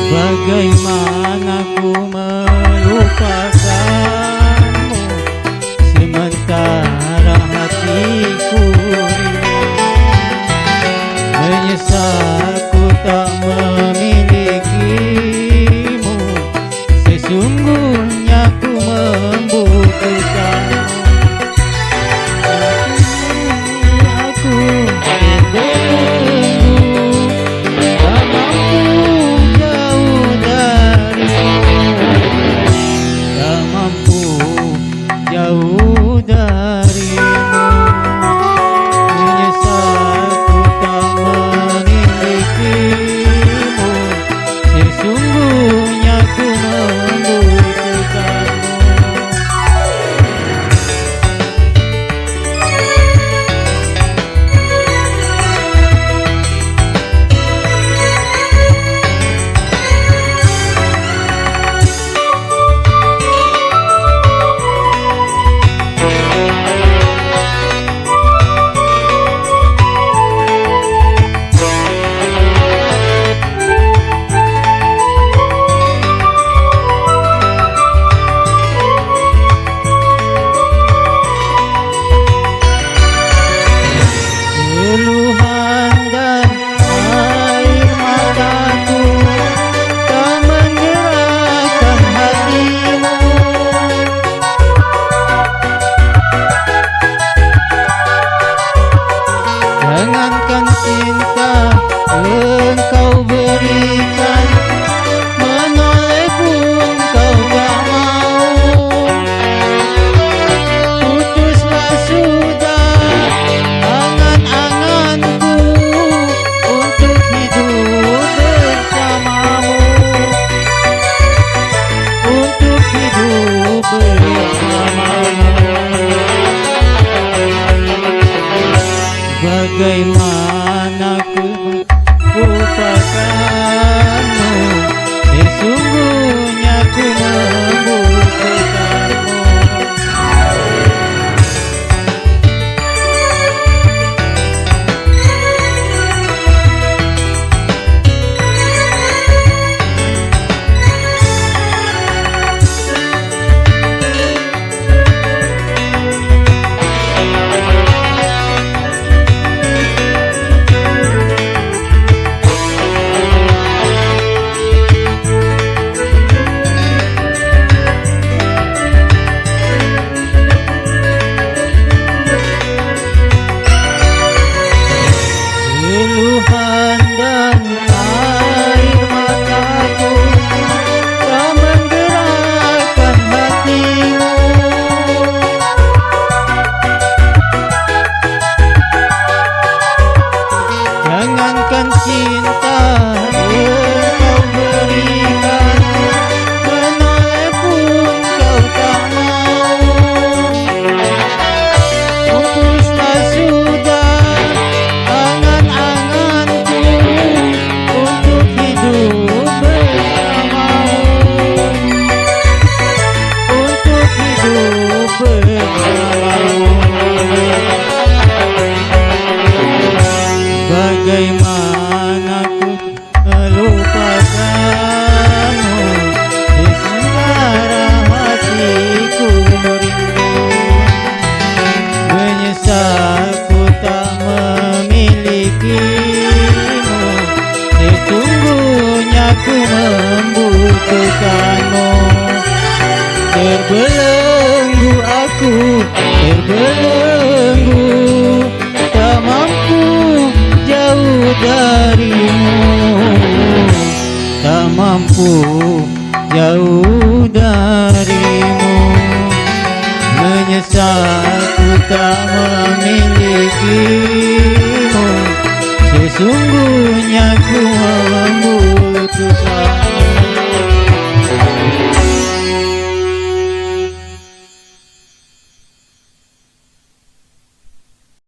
Bagaimana ku melupakanmu, sementara hatiku rindu. Menyesal ku tak memilikimu, sesungguhnya ku membutuhkanmu. Aku terbelenggu, tak mampu jauh darimu, tak mampu jauh darimu. Menyesal ku tak memilikimu, sesungguhnya ku membutuhkanmu. Keluhan dan air mataku tak menggerakkan hatimu. Jangankan cinta engkau berikan, menoleh pun kau tak mau. Putuslah sudah angan-anganku untuk hidup bersamamu, untuk hidup bersamamu. Bagaimana ku melupakanmu, sesungguhnya ku membutuhkanmu. Keluhan dan air mataku tak menggerakkan hatimu. Jangankan cinta engkau berikan, menoleh pun kau tak mau. Putuslah sudah angan-anganku untuk hidup bersamamu, untuk hidup bersamamu. Bagaimana ku melupakanmu, sementara hatiku rindu. Menyesal ku tak memilikimu, sesungguhnya ku